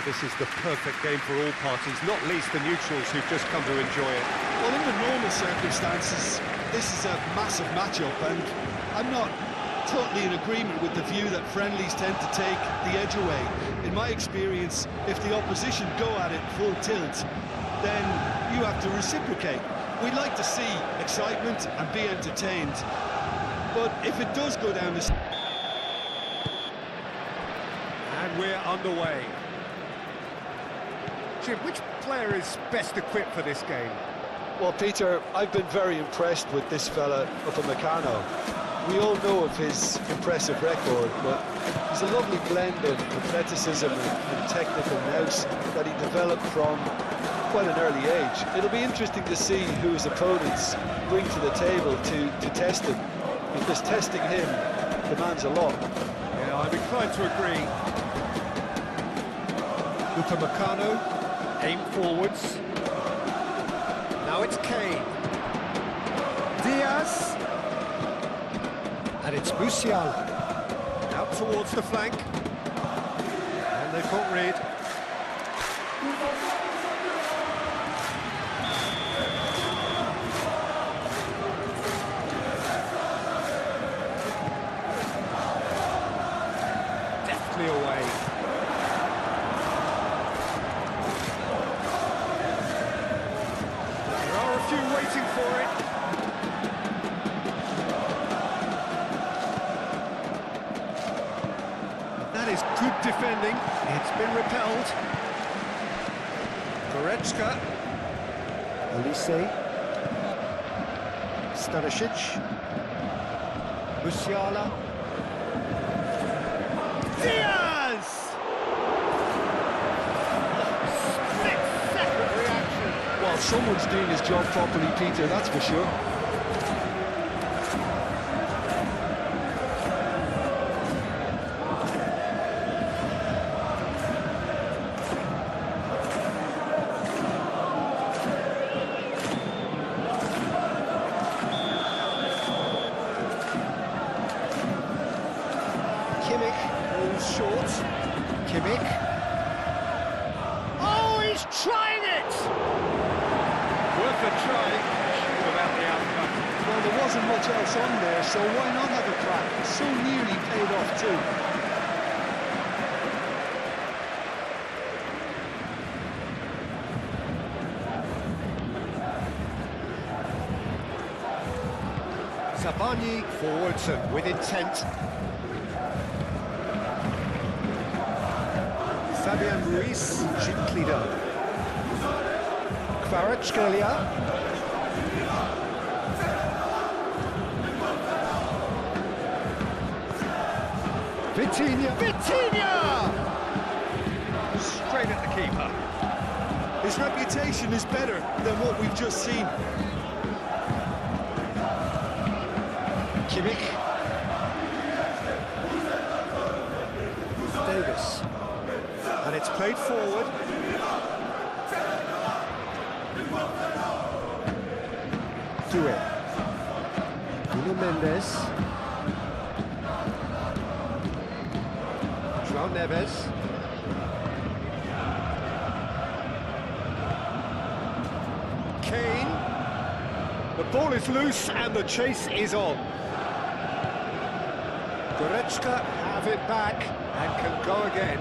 This is the perfect game for all parties, not least the neutrals who've just come to enjoy it. Well, in the normal circumstances, this is a massive matchup, and I'm not totally in agreement with the view that friendlies tend to take the edge away. In my experience, if the opposition go at it full tilt, then you have to reciprocate. We'd like to see excitement and be entertained, but if it does go down this... And we're underway. Jim, which player is best equipped for this game? Well, Peter, I've been very impressed with this fella Upamecano. We all know of his impressive record, but he's a lovely blend of athleticism and technical nous that he developed from quite an early age. It'll be interesting to see who his opponents bring to the table to test him, because testing him demands a lot. Yeah, I'm inclined to agree. Upamecano, aim forwards. Now it's Kane. Diaz. And it's Musiala. Out towards the flank. And they've got rid. Deftly away. There are a few waiting for it. That is good defending. It's been repelled. Goretzka. Olise. Stanisic. Musiala. Diaz! 6-second reaction. Well, someone's doing his job properly, Peter, that's for sure. Kimmich falls short. Kimmich. Oh, he's trying it! Worth a try. Sure about the outcome. Well, there wasn't much else on there, so why not have a crack? So nearly paid off too. Zabani forwards and with intent. Fabian Ruiz, gently done. Kvaratskhelia. Vitinha! Straight at the keeper. His reputation is better than what we've just seen. Kimmich. Davis. And it's played forward. Due. Nuno Mendes. João Neves. Kane. The ball is loose and the chase is on. Goretzka have it back and can go again.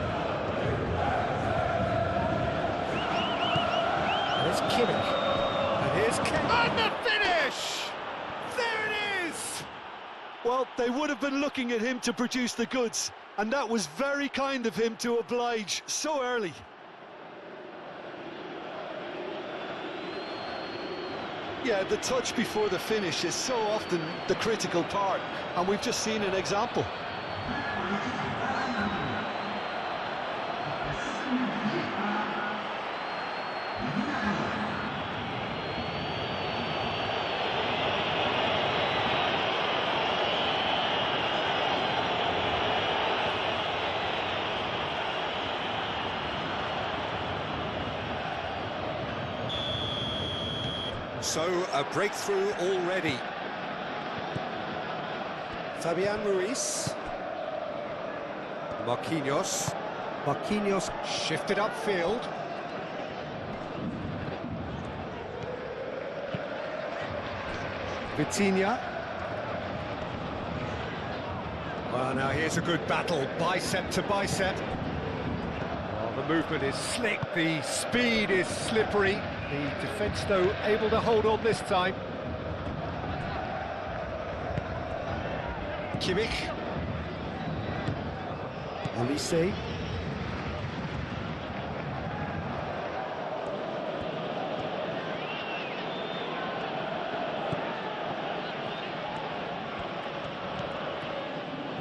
There's Kimmich. And here's Kane. And the finish! There it is! Well, they would have been looking at him to produce the goods, and that was very kind of him to oblige so early. Yeah, the touch before the finish is so often the critical part, and we've just seen an example. So, a breakthrough already. Fabian Ruiz. Marquinhos. Marquinhos shifted upfield. Vitinha. Well, now here's a good battle, bicep to bicep. Well, the movement is slick, the speed is slippery. The defence, though, able to hold on this time. Kimmich. Olise.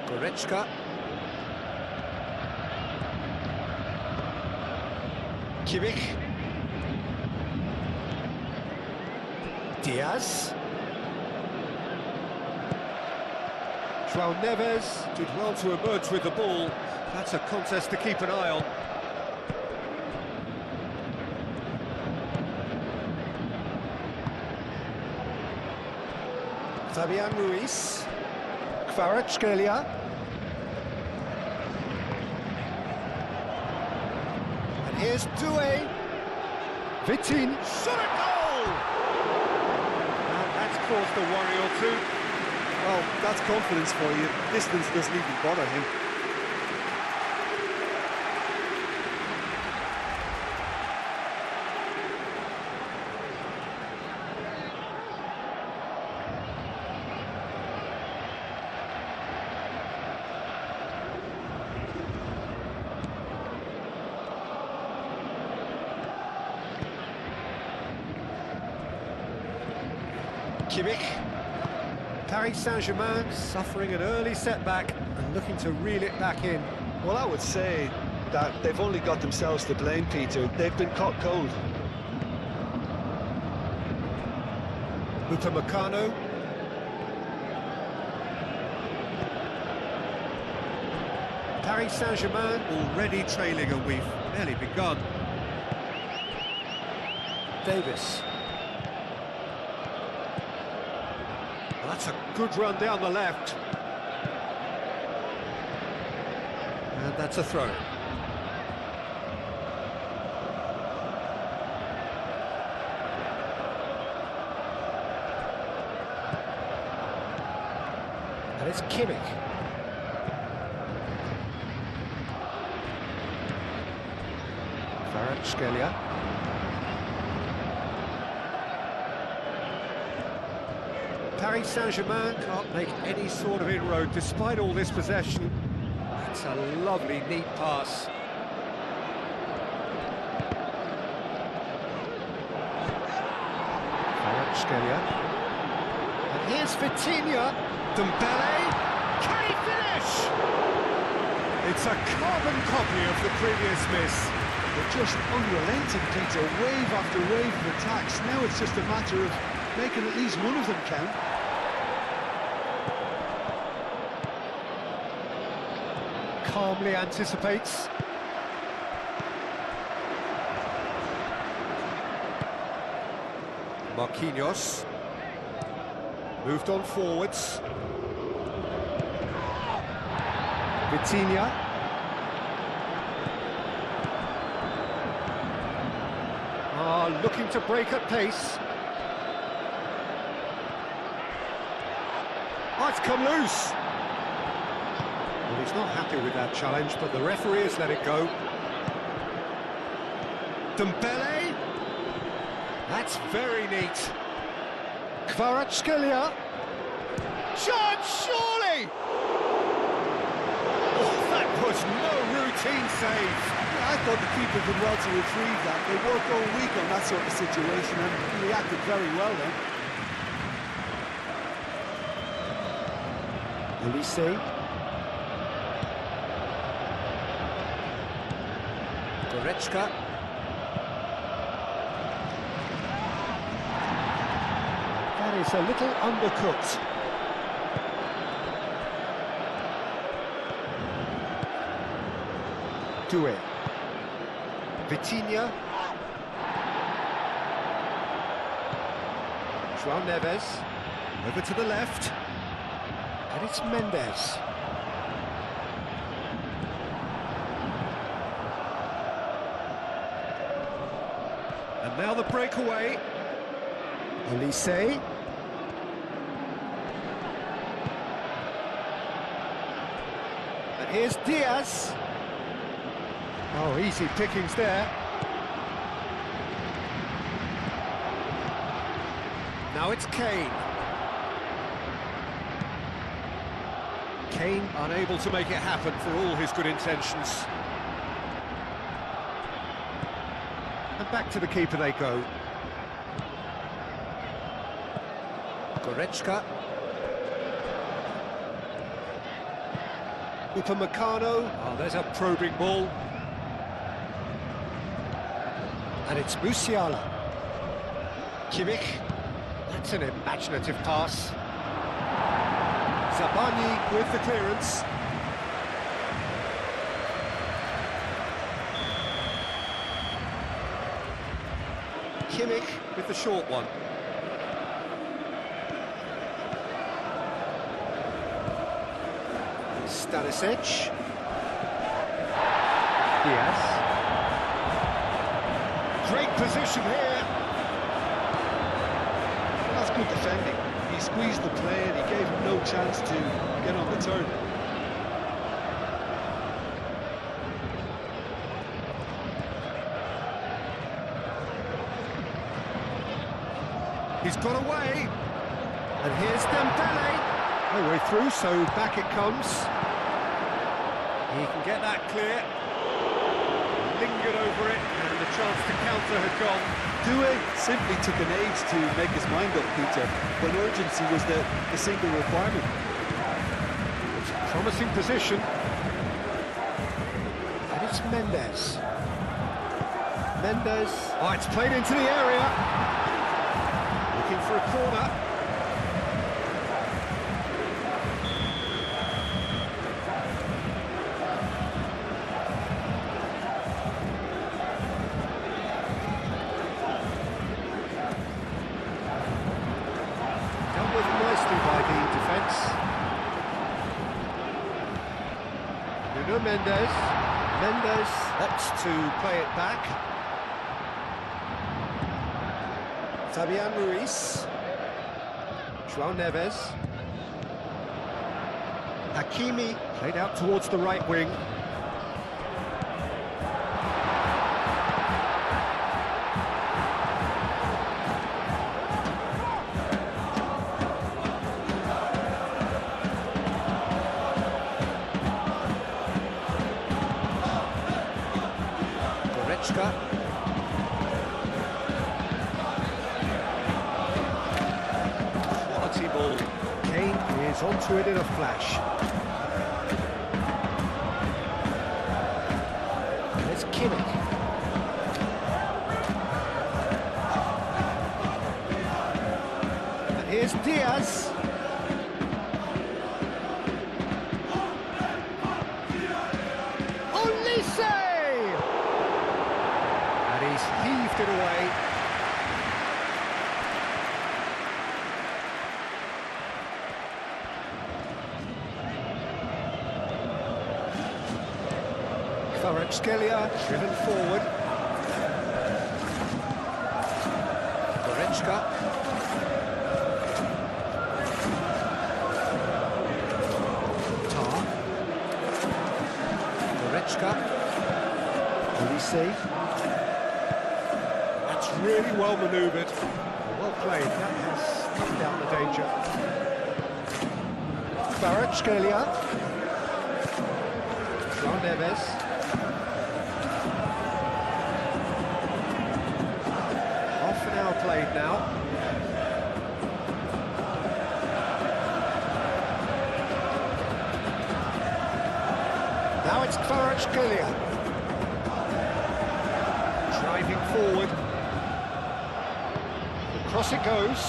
Goretzka. Kimmich. Diaz. João Neves did well to emerge with the ball. That's a contest to keep an eye on. Fabian Ruiz. Kvaratskhelia. And here's Doué. Vitin. Shot a goal! And that's caused a worry or two. Well, that's confidence for you. Distance doesn't even bother him. Kimmich. Paris Saint-Germain suffering an early setback and looking to reel it back in. Well, I would say that they've only got themselves to blame, Peter. They've been caught cold. Upamecano. Paris Saint-Germain already trailing, and we've barely begun. Davis. That's a good run down the left. And that's a throw. And it's Kimmich. Kvaratskhelia. Paris Saint-Germain can't make any sort of inroad despite all this possession. That's a lovely, neat pass. Kvaratskhelia. And here's Vitinha. Dembele. Can he finish? It's a carbon copy of the previous miss. They're just unrelenting, Peter. Wave after wave of attacks. Now it's just a matter of making at least one of them count. Calmly anticipates. Marquinhos. Moved on forwards. Vitinha. Looking to break at pace. Oh, it's come loose. Well, he's not happy with that challenge, but the referee has let it go. Dembele. That's very neat. Kvaratskhelia. Shot, surely! Oh, that was no routine save. I thought the keeper did well to retrieve that. They work all week on that sort of situation and he reacted very well then. Olise. Goretzka. That is a little undercooked. Doué. Vitinha. João Neves. Over to the left. And it's Mendes. And now the breakaway. Elise. And here's Diaz. Oh, easy pickings there. Now it's Kane. Kane unable to make it happen for all his good intentions. And back to the keeper they go. Goretzka. Upamecano. Oh, there's a probing ball. And it's Musiala. Kimmich. That's an imaginative pass. Zabani with the clearance. Kimmich with the short one. Stanisic. Yes. Great position here. Well, that's good defending. He squeezed the play and he gave him no chance to get on the turn. He's got away. And here's Dembele. No way through, so back it comes. He can get that clear. Lingered over it, and the chance to counter had gone. Doué simply took an age to make his mind up, Peter, when urgency was the single requirement. It's a promising position. And it's Mendes. Mendes. Oh, it's played into the area. Looking for a corner. By the defence. Nuno Mendes. Mendes opts to play it back. Fabian Ruiz. João Neves. Hakimi played out towards the right wing. Quality ball. Kane is onto it in a flash. There's Kimmich. And here's Diaz. He's heaved it away. Kvaratskhelia driven forward. Goretzka. Tar. Goretzka. Elise. Really well manoeuvred, well played. That has snuffed out the danger. Kvaratskhelia. João Neves. Half an hour played now. Now it's Kvaratskhelia. Driving forward. Across it goes.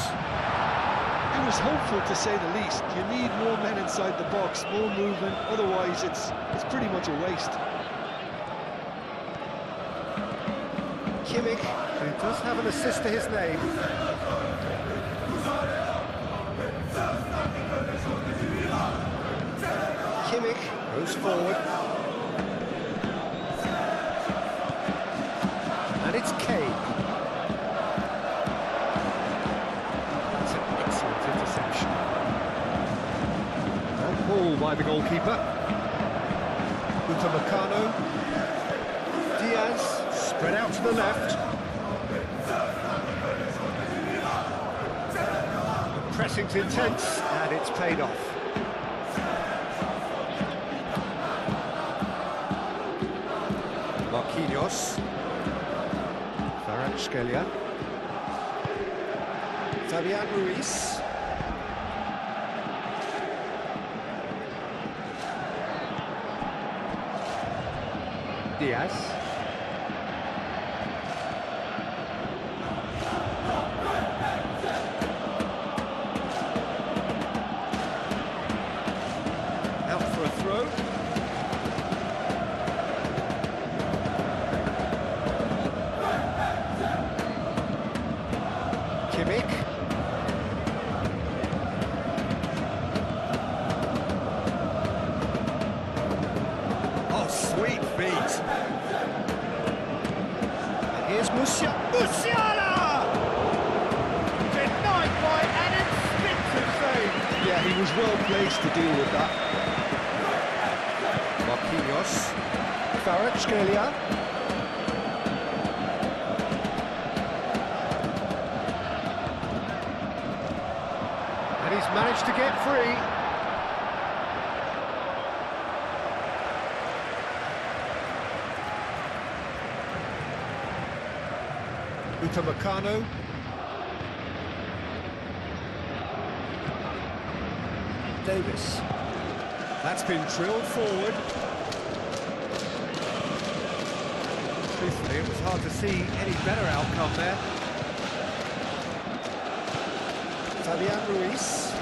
It was hopeful, to say the least. You need more men inside the box, more movement, otherwise it's pretty much a waste. Kimmich, who does have an assist to his name. Kimmich goes forward. And it's Kane. by the goalkeeper. Upamecano. Diaz, spread out to the left. The pressing's intense, and it's paid off. Marquinhos. Kvaratskhelia. Fabian Ruiz. Diaz. Out for a throw. Kimmich. Oh, sweet feet. And here's Musiala! Denied by an instinctive save. Yeah, he was well placed to deal with that. Marquinhos. Kvaratskhelia. And he's managed to get free. Upamecano. Davis. That's been drilled forward. Truthfully, it was hard to see any better outcome there. Fabian Ruiz.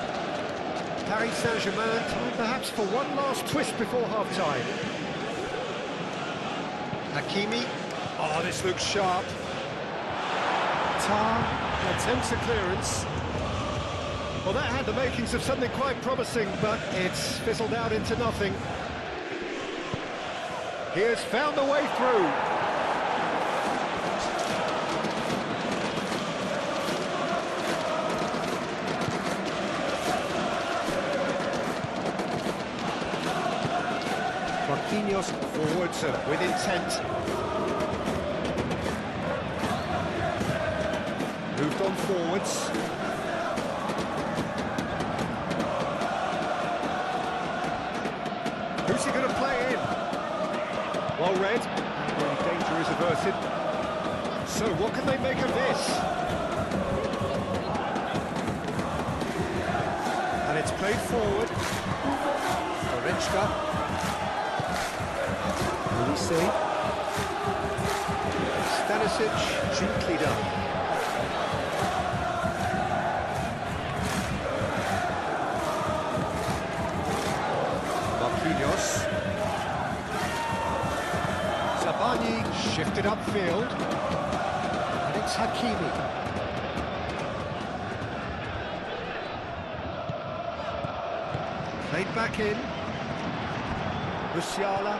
Paris Saint-Germain, time perhaps for one last twist before half-time. Hakimi. Oh, this looks sharp. Tar attempts a clearance. Well, that had the makings of something quite promising, but it's fizzled out into nothing. He has found a way through. Marquinhos forwards with intent. Moved on forwards. Who's he going to play in? Well read. Danger is averted. So what can they make of this? And it's played forward. Goretzka. Ulisse. Stanisic, gently done. Marquinhos. Zabani shifted upfield. And it's Hakimi. Played back in. Musiala.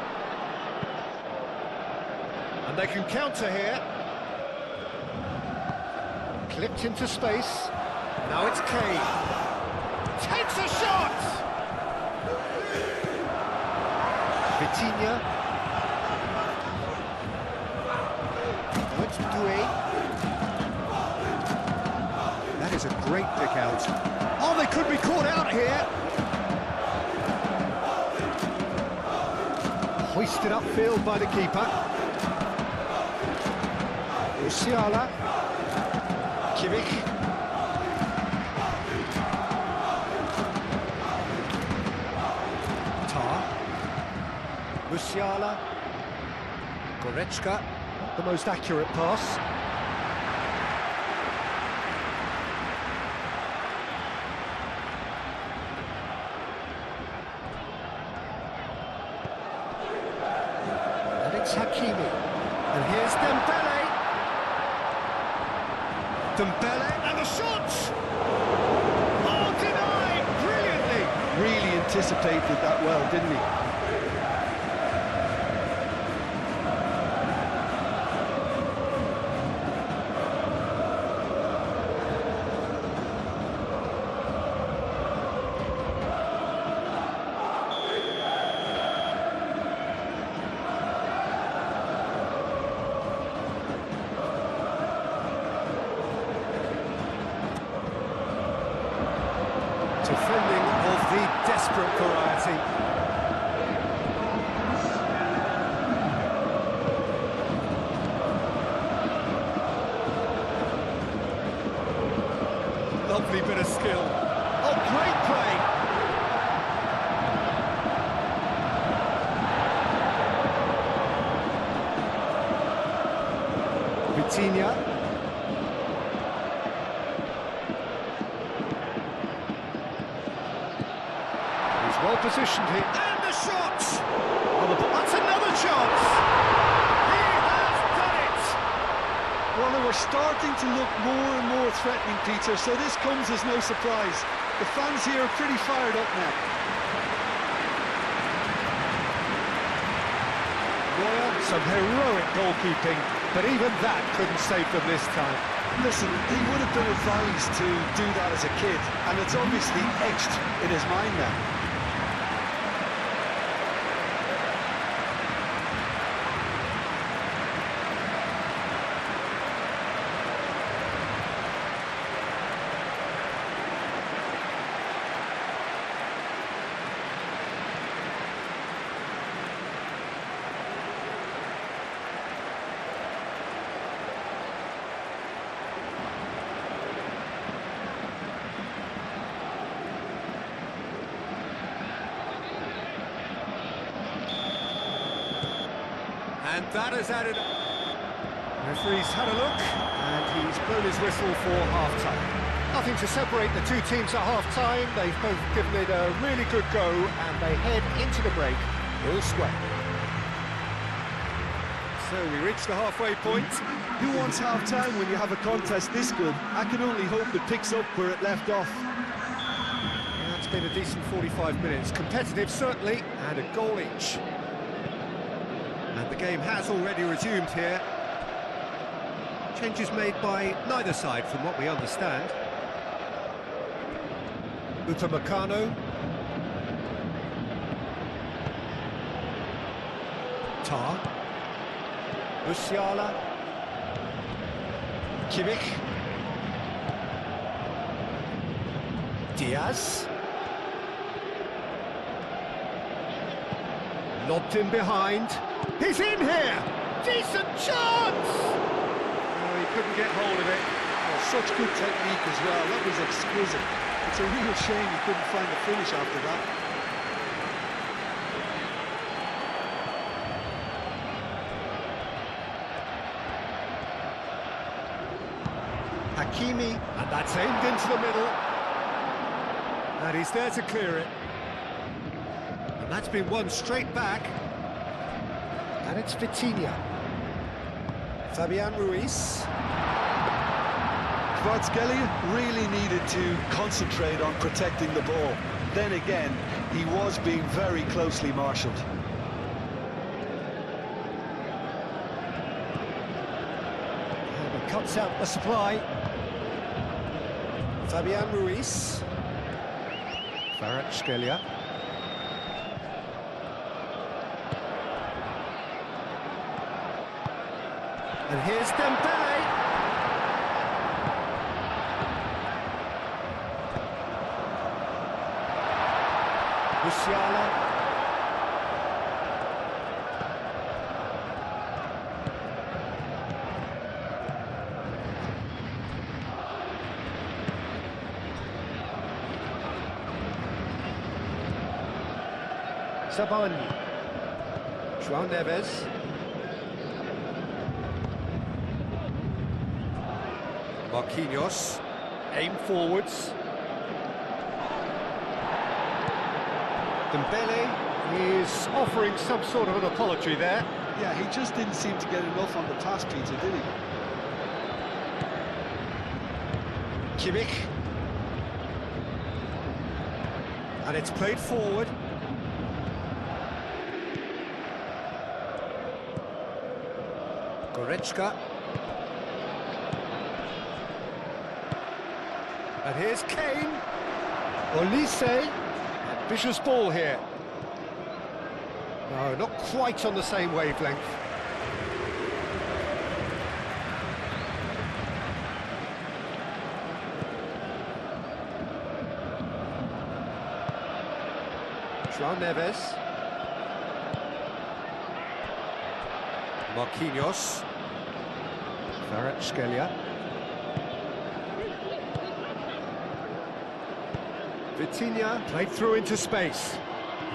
And they can counter here. Clipped into space. Now it's Kane. Takes a shot! Vitinha. Now it's Doué. That is a great pick out. Oh, they could be caught out here. Hoisted upfield by the keeper. Musiala. Kimmich. Tar. Musiala. Goretzka. The most accurate pass. And it's Hakimi. And here's Dembele. Dembele and the shot! Oh, denied brilliantly! Really anticipated that well, didn't he? Defending of the desperate variety. Lovely bit of skill. Oh, great play! Vitinha. He's well positioned here. And the shot! Oh, that's another chance! He has done it! Well, they were starting to look more and more threatening, Peter, so this comes as no surprise. The fans here are pretty fired up now. Some heroic goalkeeping, but even that couldn't save them this time. Listen, he would have been advised to do that as a kid, and it's obviously etched in his mind now. And that has added... Referee's had a look, and he's blown his whistle for half-time. Nothing to separate the two teams at half-time. They've both given it a really good go, and they head into the break all square. So we reach the halfway point. Who wants half-time when you have a contest this good? I can only hope it picks up where it left off. Yeah, it's been a decent 45 minutes. Competitive, certainly, and a goal each. And the game has already resumed here. Changes made by neither side, from what we understand. Upamecano. Tar. Musiala. Kimmich. Diaz. Lobbed in behind. He's in here! Decent chance! Oh, he couldn't get hold of it. Oh, such good technique as well. That was exquisite. It's a real shame he couldn't find the finish after that. Hakimi, and that's aimed into the middle. And he's there to clear it. And that's been won straight back. And it's Vitinha. Fabian Ruiz. Kvaratskhelia really needed to concentrate on protecting the ball. Then again, he was being very closely marshalled. And he cuts out the supply. Fabian Ruiz. Kvaratskhelia. And here's Dembele. Musiala. Sabani. João Neves. Marquinhos, aim forwards. Dembele is offering some sort of an apology there. Yeah, he just didn't seem to get enough on the pass, Peter, did he? Kimmich. And it's played forward. Goretzka. And here's Kane. Olise. Vicious ball here. No, not quite on the same wavelength. João Neves. Marquinhos. Kvaratskhelia. Vitinha played through into space.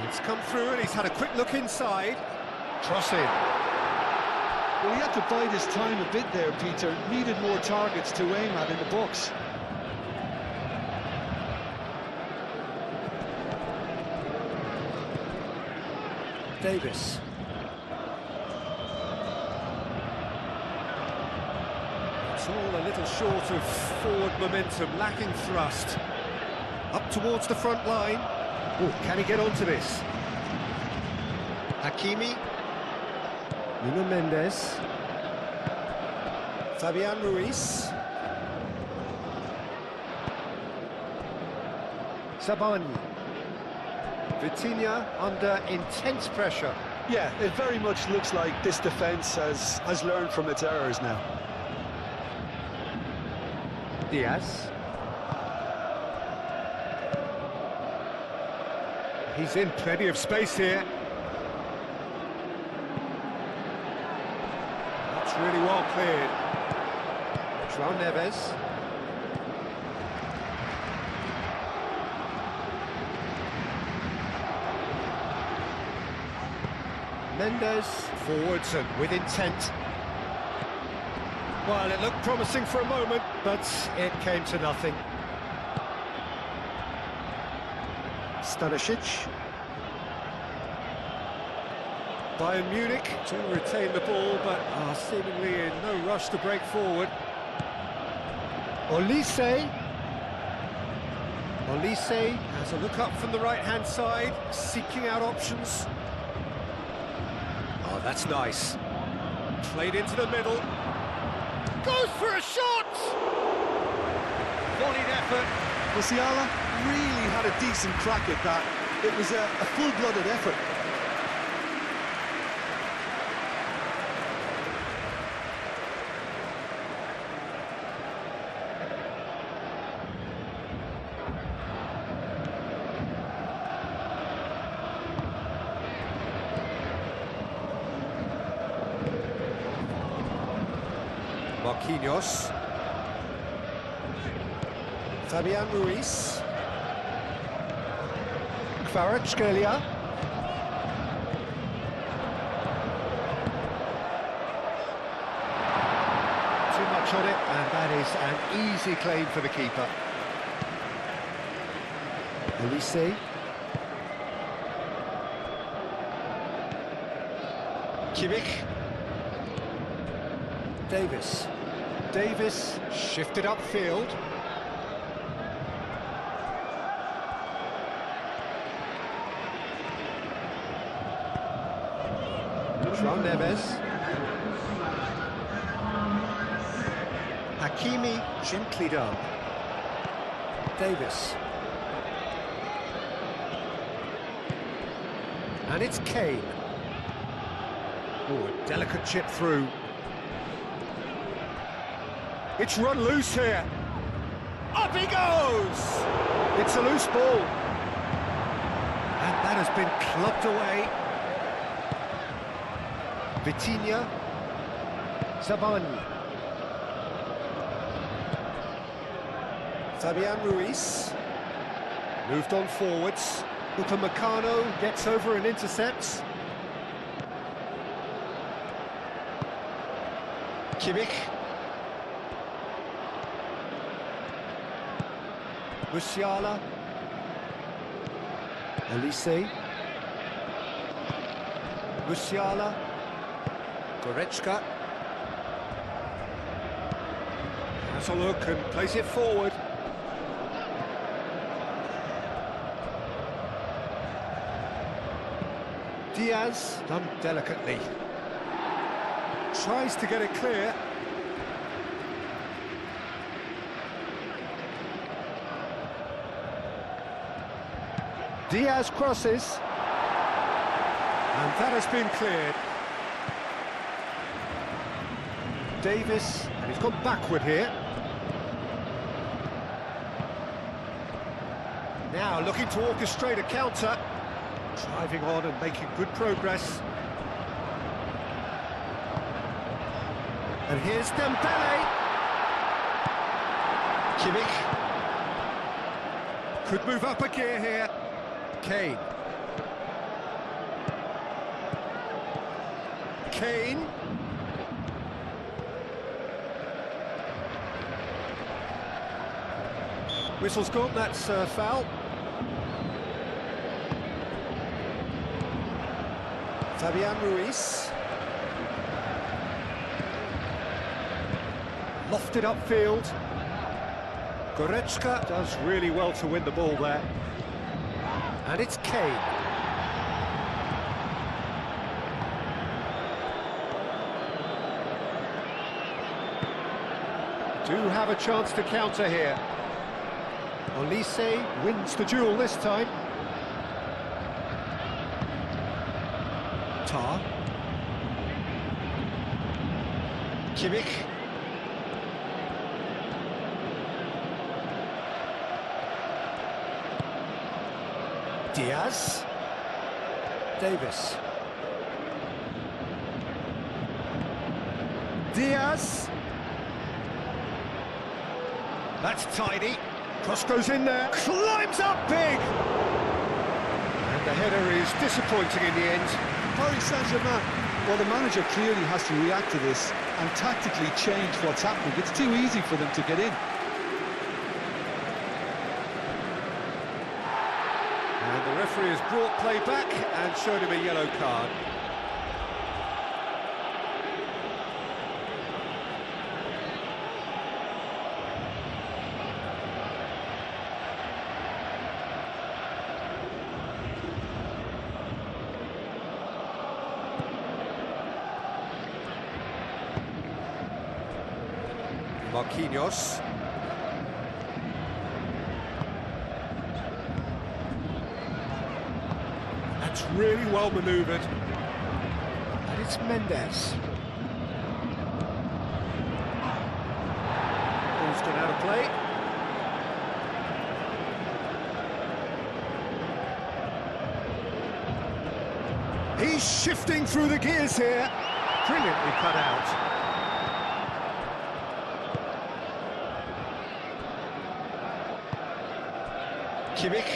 It's come through and he's had a quick look inside. Cross in. Well, he had to bide his time a bit there, Peter. Needed more targets to aim at in the box. Davis. It's all a little short of forward momentum, lacking thrust. Up towards the front line. Oh, can he get onto this? Hakimi. Nuno Mendes. Fabian Ruiz. Sabani. Vitinha under intense pressure. Yeah, it very much looks like this defence has learned from its errors now. Diaz. He's in plenty of space here. That's really well cleared. João Neves. Mendes forwards and with intent. Well, it looked promising for a moment, but it came to nothing. Stanisic. Bayern Munich to retain the ball, but are seemingly in no rush to break forward. Olise. Olise has a look up from the right-hand side, seeking out options. Oh, that's nice. Played into the middle. Goes for a shot! Volleyed effort. Musiala really had a decent crack at that. It was a full-blooded effort. Marquinhos. Fabian Ruiz. Kvaratskhelia. Too much on it, and that is an easy claim for the keeper. Olise. Kimmich. Davis. Davis shifted upfield. João Neves. Hakimi gently done. Davis. And it's Kane. Oh, a delicate chip through. It's run loose here. Up he goes! It's a loose ball. And that has been clubbed away. Vitinha. Sabani. Fabian Ruiz. Moved on forwards. Upamecano gets over and intercepts. Kimmich. Musiala. Olise. Musiala. Goretzka. Has a look and plays it forward. Diaz, done delicately. Tries to get it clear. Diaz crosses. And that has been cleared. Davis, and he's gone backward here. Now looking to orchestrate a counter. Driving on and making good progress. And here's Dembele. Kimmich. Could move up a gear here. Kane. Kane. Whistle's gone, that's foul. Fabian Ruiz. Lofted upfield. Goretzka does really well to win the ball there. And it's Kane. Do have a chance to counter here. Olise wins the duel this time. Tar. Kimmich. Diaz. Davis. Diaz. That's tidy. Cross goes in there, climbs up big! And the header is disappointing in the end. Paris Saint-Germain, well, the manager clearly has to react to this and tactically change what's happening. It's too easy for them to get in. And the referee has brought play back and showed him a yellow card. Marquinhos. That's really well manoeuvred. And it's Mendes. Ball's gone out of play. He's shifting through the gears here. Brilliantly cut out. Kimmich.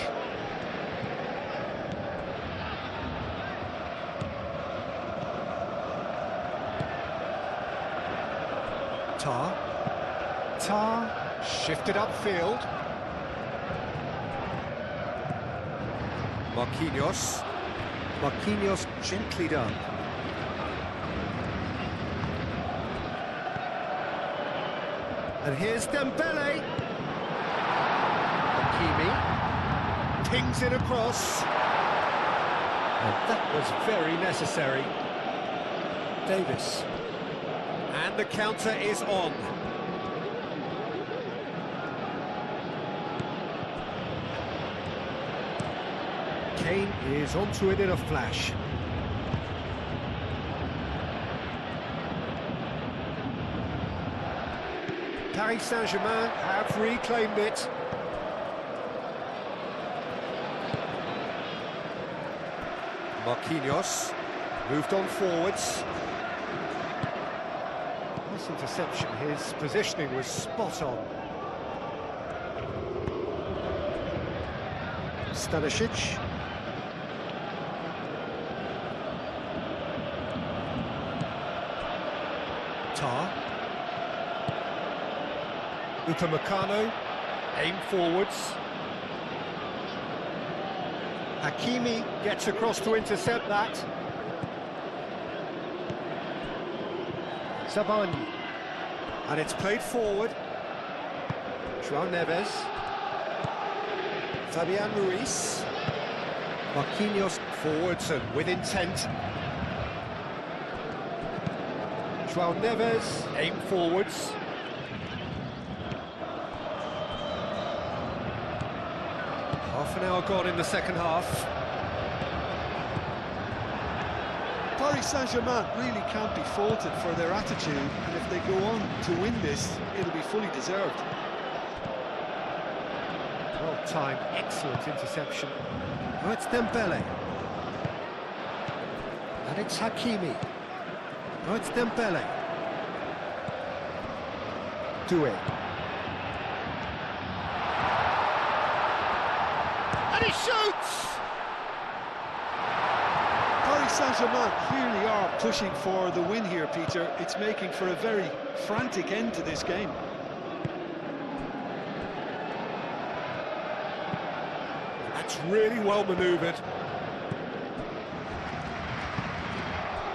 Tar shifted upfield. Marquinhos gently done. And here's Dembele. Hakimi. Pings it across. And that was very necessary. Davis. And the counter is on. Kane is onto it in a flash. Paris Saint-Germain have reclaimed it. Marquinhos moved on forwards. Nice interception, his positioning was spot on. Stanisic. Tar. Upamecano, aim forwards. Hakimi gets across to intercept that. Sabani. And it's played forward. João Neves. Fabian Ruiz. Marquinhos forwards and with intent. João Neves, aim forwards. Half an hour gone in the second half. Paris Saint-Germain really can't be faulted for their attitude, and if they go on to win this, it'll be fully deserved. Well timed, excellent interception. Now it's Dembele. It's Hakimi. Oh, it's Dembele. Doué. And he shoots! Paris Saint-Germain clearly are pushing for the win here, Peter. It's making for a very frantic end to this game. That's really well manoeuvred.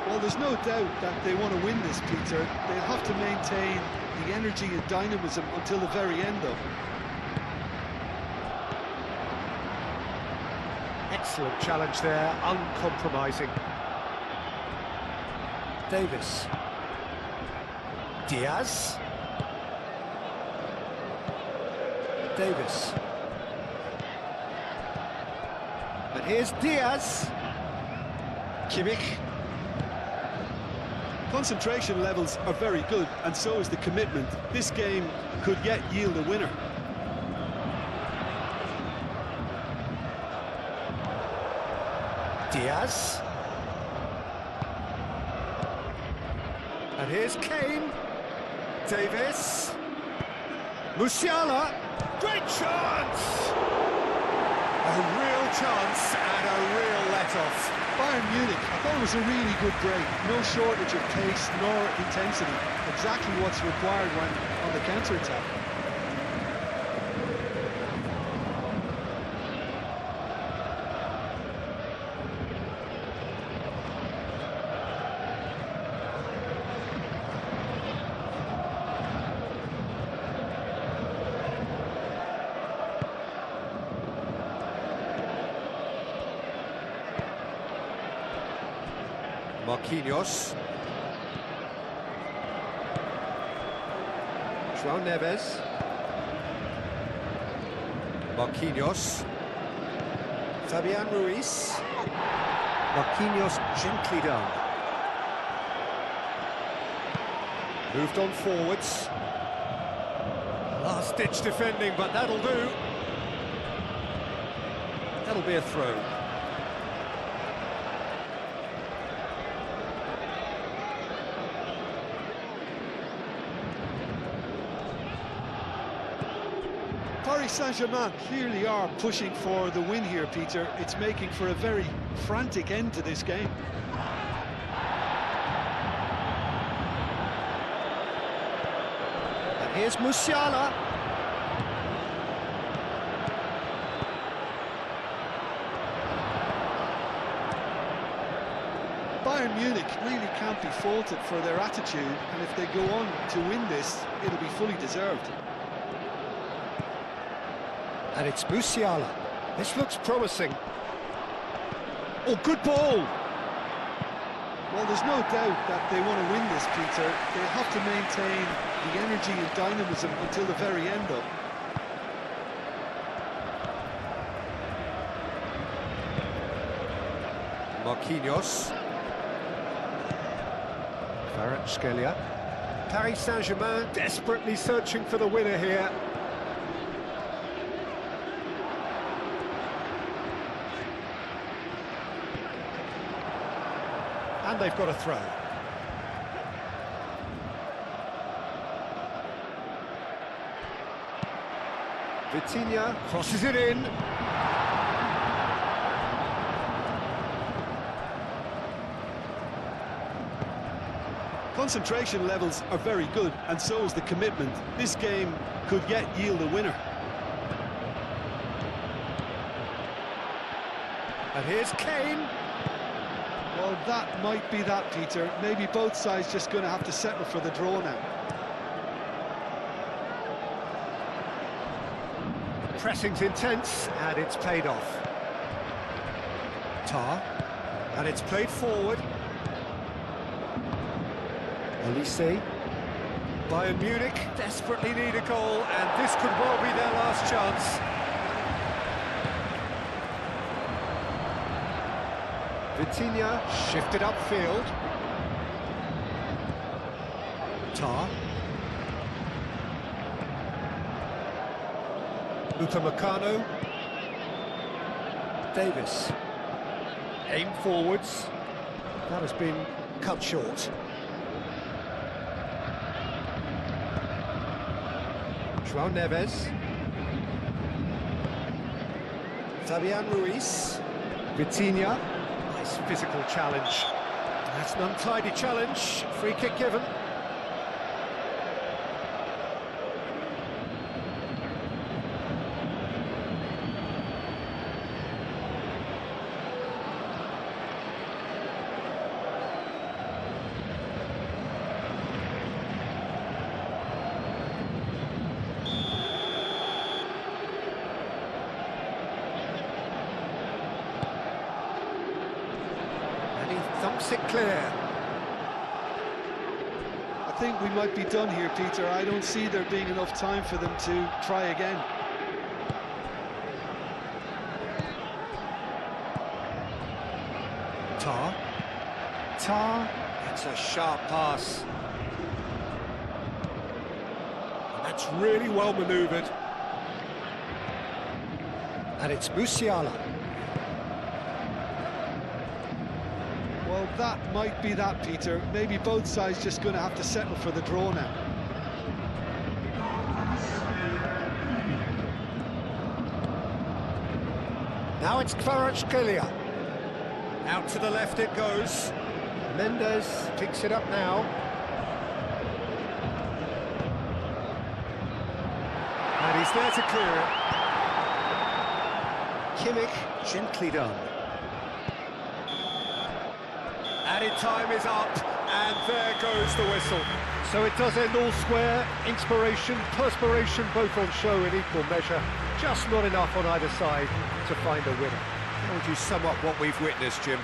Well, there's no doubt that they want to win this, Peter. They'll have to maintain the energy and dynamism until the very end, though. Excellent challenge there, uncompromising. Davis. Diaz. Davis. And here's Diaz. Kimmich. Concentration levels are very good, and so is the commitment. This game could yet yield a winner. Diaz. And here's Kane. Davis. Musiala. Great chance! A real chance and a real let-off. Bayern Munich, I thought it was a really good break. No shortage of pace nor intensity. Exactly what's required when on the counter-attack. Marquinhos. João Neves. Marquinhos. Fabian Ruiz. Marquinhos gently down. Moved on forwards. Last-ditch defending, but that'll do. That'll be a throw. Paris Saint-Germain clearly are pushing for the win here, Peter. It's making for a very frantic end to this game. And here's Musiala. Bayern Munich really can't be faulted for their attitude, and if they go on to win this, it'll be fully deserved. And it's Musiala. This looks promising. Oh, good ball! Well, there's no doubt that they want to win this, Peter. They have to maintain the energy and dynamism until the very end, though. Marquinhos. Kvaratskhelia. Paris Saint-Germain desperately searching for the winner here. And they've got a throw. Vitinha crosses it in. Concentration levels are very good, and so is the commitment. This game could yet yield a winner. And here's Kane. Well, that might be that, Peter. Maybe both sides just going to have to settle for the draw now. Pressing's intense, and it's paid off. Tar, and it's played forward. Olise. Bayern Munich desperately need a goal, and this could well be their last chance. Vitinha shifted upfield. Tar. Upamecano. Davis. Aim forwards. That has been cut short. João Neves. Fabian Ruiz. Vitinha. Nice physical challenge. That's an untidy challenge. Free kick given. Thumps it clear. I think we might be done here, Peter. I don't see there being enough time for them to try again. Tar. That's a sharp pass. And that's really well manoeuvred. And it's Musiala. Well, that might be that, Peter. Maybe both sides just going to have to settle for the draw now. Now it's Kvaratskhelia. Out to the left it goes. Mendes picks it up now. And he's there to clear it. Kimmich, gently done. Added time is up, and there goes the whistle. So it does end all square. Inspiration, perspiration, both on show in equal measure. Just not enough on either side to find a winner. How would you sum up what we've witnessed, Jim?